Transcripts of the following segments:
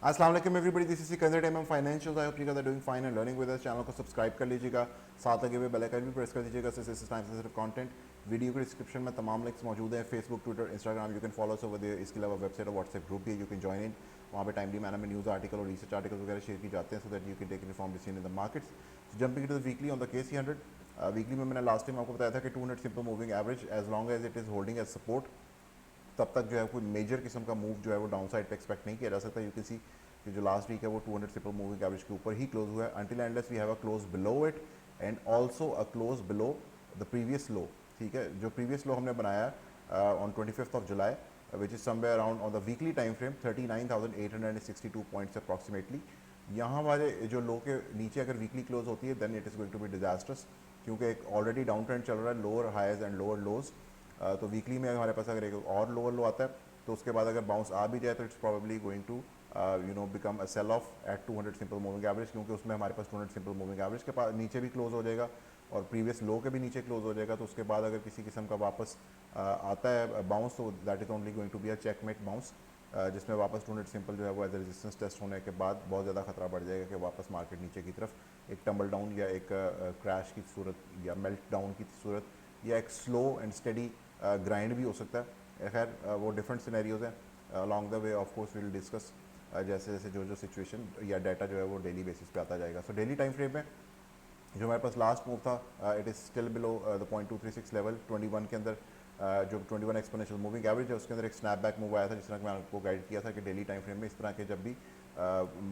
अस्सलाम वालेकुम everybody, this is Sikandar MM financial. I hope you guys are doing fine and learning with us. Channel को subscribe कर लीजिएगा, साथ लगे हुए बेल आइकन भी प्रेस कर दीजिएगा। इस टाइम से कंटेंट वीडियो के डिस्क्रिप्शन में तमाम लिंक्स मौजूद हैं। Facebook, Twitter, Instagram, you can follow us over there. इसके अलावा वेबसाइट और व्हाट्सएप ग्रुप भी है, यू कैन ज्वाइन इन। वहाँ पे टाइमली मैनर में न्यूज़ आर्टिकल और रिसर्च आर्टिकल वगैरह शेयर की जाते हैं, so that you can take inform decision in the markets. Jumping to the weekly on the KSE 100। Weekly में मैंने लास्ट टाइम आपको बताया था कि 200 simple moving average, as long as it is holding as support, तब तक जो है कोई मेजर किस्म का मूव जो है वो डाउन साइड पे एक्सपेक्ट नहीं किया जा सकता। यू कैन सी कि जो लास्ट वीक है वो 200 सिंपल मूविंग एवरेज के ऊपर ही क्लोज हुआ है, until and unless we have a close below it and also a close below the previous low. ठीक है, जो प्रीवियस लो हमने बनाया on 25th of July, which is somewhere around on the weekly time frame 39,862 points approximately. यहाँ वाले जो लो के नीचे अगर वीकली क्लोज होती है then it is going to be disasters, क्योंकि एक ऑलरेडी डाउन ट्रेंड चल रहा है, lower highs and lower lows. तो वीकली में हमारे पास अगर एक और लोअर लो आता है तो उसके बाद अगर बाउंस आ भी जाए तो it's probably going to become a sell off at 200 simple moving average, क्योंकि उसमें हमारे पास 200 सिंपल मूविंग एवरेज के पास नीचे भी क्लोज हो जाएगा और प्रीवियस लो के भी नीचे क्लोज हो जाएगा। तो उसके बाद अगर किसी किस्म का वापस आता है बाउंस तो that is only going to be a checkmate bounce, जिसमें वापस 200 सिंपल जो है वो एज ए रेजिस्टेंस टेस्ट होने के बाद बहुत ज़्यादा खतरा बढ़ जाएगा कि वापस मार्केट नीचे की तरफ एक टम्बल डाउन या एक क्रैश की सूरत या मेल्ट डाउन की सूरत या एक स्लो एंड स्टडी ग्राइंड भी हो सकता है। खैर वो डिफरेंट सिनेरियोज़ हैं, along the way of course will discuss जैसे जैसे जो सिचुएशन या डाटा जो है वो डेली बेसिस पे आता जाएगा। सो डेली टाइम फ्रेम में जो हमारे पास लास्ट मूव था, it is still below the 0.236 level 21 के अंदर। जो 21 एक्सपोनेंशियल मूविंग एवरेज है उसके अंदर एक स्नैपबैक मूव आया था, जिस तरह कि मैंने आपको गाइड किया था कि डेली टाइम फ्रेम में इस तरह के जब भी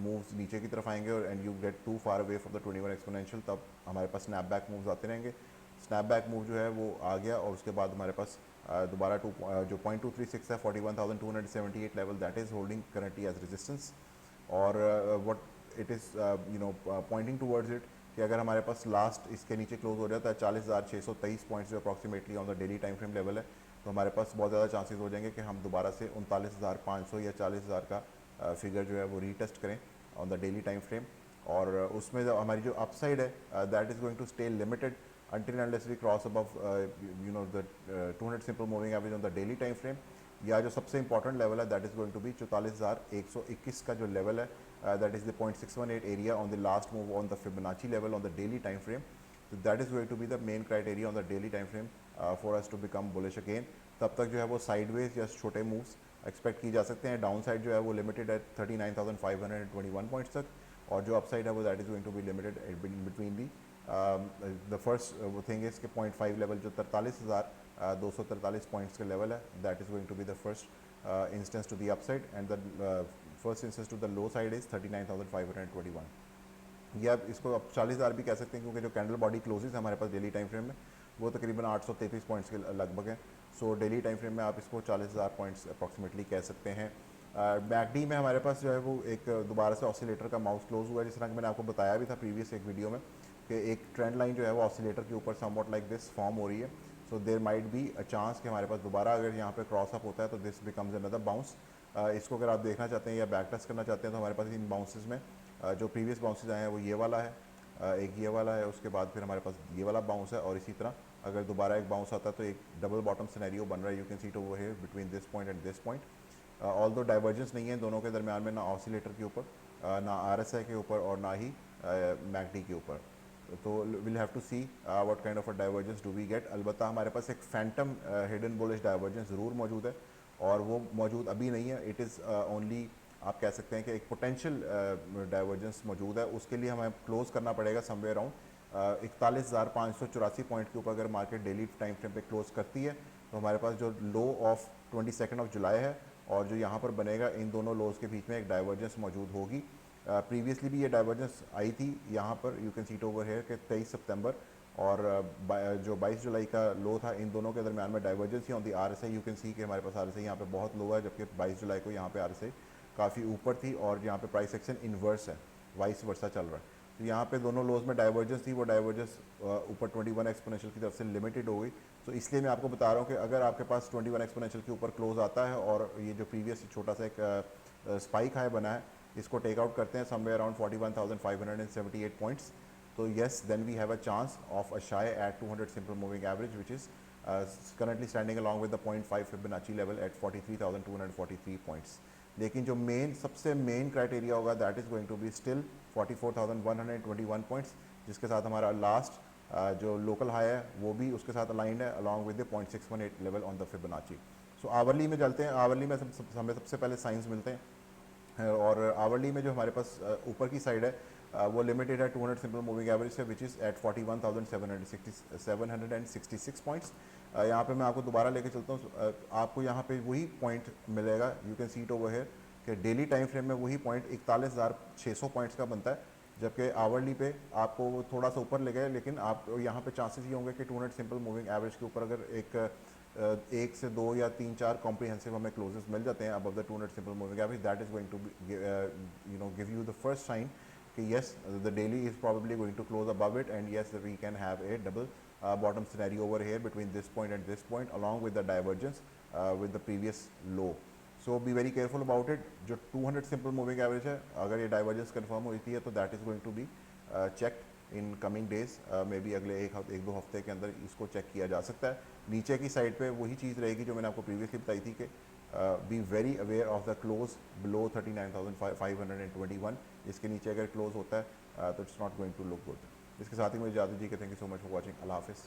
मूव्स नीचे की तरफ आएंगे और and you get too far away from the 21 exponential, तब हमारे पास स्नैपबैक मूव्स आते रहेंगे। स्नैपबैक मूव जो है वो आ गया और उसके बाद हमारे पास दोबारा जो 0.236 है 41,278 level, that is holding currently as resistance. और what it is pointing towards it कि अगर हमारे पास लास्ट इसके नीचे क्लोज हो जाता है 40,623 पॉइंट्स जो approximately on the daily time frame level है, तो हमारे पास बहुत ज़्यादा चांसेस हो जाएंगे कि हम दोबारा से 39,500 या 40,000 का फिगर जो है वो रीटेस्ट करें on the daily time frame. और उसमें हमारी जो अपसाइड है that is going to stay limited until and unless we cross above the 200 simple moving average on the daily time frame, या जो सबसे इंपॉर्टेंट लेवल है that is going to be 44,121 का जो लेवल है, that is the 0.618 area on the last move on the Fibonacci level on the daily time frame. तो that is going to be the main criteria on the daily time frame for us to become bullish again. तब तक जो है वो sideways या छोटे moves expect की जा सकते हैं। डाउन साइड जो है वो लिमिटेड है 39,521 पॉइंट्स तक, और जो अपसाइड है वो that is going to be limited between the the first वो थिंग इज के 0.5 लेवल जो 43,243 पॉइंट्स का लेवल है, that is going to be the first instance to the upside and the first instance to the low side is 39,521। या इसको आप 40,000 भी कह सकते हैं, क्योंकि जो कैंडल बॉडी क्लोजेस है हमारे पास डेली टाइम फ्रेम में वो तकरीबन 833 पॉइंट्स के लगभग है। सो डेली टाइम फ्रेम में आप इसको 40,000 पॉइंट्स अप्रॉक्सीमेटली कह सकते हैं। बैकडी में हमारे पास जो है वो एक दोबारा से ऑसिलेटर का माउस क्लोज हुआ है, जिस तरह कि मैंने आपको बताया भी था प्रीवियस एक वीडियो में कि एक ट्रेंड लाइन जो है वो ऑसिलेटर के ऊपर समवॉट लाइक दिस फॉर्म हो रही है। So there might be a chance कि हमारे पास दोबारा अगर यहाँ पे क्रॉस अप होता है तो दिस बिकम्स अनदर बाउंस। इसको अगर आप देखना चाहते हैं या बैक टेस्ट करना चाहते हैं तो हमारे पास इन बाउंसेस में जो प्रीवियस बाउंसेस आए हैं वो ये वाला है, एक ये वाला है, उसके बाद फिर हमारे पास ये वाला बाउंस है, और इसी तरह अगर दोबारा एक बाउंस आता है तो एक डबल बॉटम सिनेरियो बन रहा है। You can see it over here between this point and this point. All दो डाइवर्जेंस नहीं है दोनों के दरमियान में, ना ऑसिलेटर के ऊपर, ना RSI के ऊपर, और ना ही मैकडी के ऊपर। तो will have to see what kind of a divergence do we get. अलबत्ता हमारे पास एक फैंटम हिडन बुलिश डाइवर्जेंस ज़रूर मौजूद है, और वो मौजूद अभी नहीं है। इट इज़ ओनली आप कह सकते हैं कि एक पोटेंशियल डाइवर्जेंस मौजूद है, उसके लिए हमें क्लोज करना पड़ेगा समवेयर अराउंड 41,584 पॉइंट के ऊपर। अगर मार्केट डेली टाइम फ्रेम पे क्लोज करती है तो हमारे पास जो लो ऑफ 22 ऑफ जुलाई है और जो यहाँ पर बनेगा, इन दोनों लोज के बीच में एक डाइवर्जेंस मौजूद होगी। प्रीवियसली भी ये डाइवर्जेंस आई थी यहाँ पर, you can seat over here के 23 सितंबर और जो 22 जुलाई का लो था, इन दोनों के दरमियान में divergence he on the RSI। You can see कि हमारे पास RSI यहाँ पे बहुत लो है, जबकि 22 जुलाई को यहाँ पे RSI काफ़ी ऊपर थी और यहाँ पे प्राइस एक्शन इन्वर्स है, वाइस वर्सा चल रहा है। तो यहाँ पे दोनों लोज में डाइवर्जेंस थी, वो डाइवर्जेंस ऊपर 21 एक्सपोनेंशियल की तरफ से लिमिटेड हो गई। तो इसलिए मैं आपको बता रहा हूँ कि अगर आपके पास 21 एक्सपोनेंशियल के ऊपर क्लोज आता है और ये जो प्रीवियस छोटा सा एक स्पाइक हाई बना है इसको टेक आउट करते हैं समवेयर अराउंड 41,578 पॉइंट्स, तो yes then we have a chance of a shy at 200 simple moving average which is currently standing along with the 0.5 Fibonacci level at 43,243 points. लेकिन जो सबसे main criteria होगा that is going to be still 44,121 points, जिसके साथ हमारा last जो local high है वो भी उसके साथ अलाइंड है along with the 0.618 level on the Fibonacci. So hourly में चलते हैं। आवरली में हमें सबसे पहले साइंस मिलते हैं, और आवरली में जो हमारे पास ऊपर की साइड है वो लिमिटेड है 200 सिंपल मूविंग एवरेज से, विच इज़ एट 41,766 पॉइंट्स। यहाँ पे मैं आपको दोबारा लेके चलता हूँ। आपको यहाँ पे वही पॉइंट मिलेगा, you can see it over here, कि डेली टाइम फ्रेम में वही पॉइंट 41,600 पॉइंट्स का बनता है, जबकि आवरली पे आपको वो थोड़ा सा ऊपर ले गए, लेकिन आप यहाँ पे चांसेस ये होंगे कि 200 सिंपल मूविंग एवरेज के ऊपर अगर एक से दो या तीन चार कॉम्प्रिहेंसिव हमें क्लोजेस मिल जाते हैं above the 200 simple moving average, that is going to give you the first sign कि yes, the daily is probably going to close above it, and yes, we can have a double bottom scenario over here between this point and this point, along with the divergence with the previous low. So be very careful about it. जो 200 simple moving average है, अगर ये divergence confirm होती है तो that is going to be checked in coming days. Maybe अगले एक दो हफ्ते के अंदर इसको चेक किया जा सकता है। नीचे की साइड पे वही चीज़ रहेगी जो मैंने आपको प्रीवियसली बताई थी कि be very aware of the close below 39,521। इसके नीचे अगर क्लोज होता है तो it's not going to look good. इसके साथ ही मुझे इजाज़त दीजिए कि thank you so much for watching. अल्लाह हाफिज़।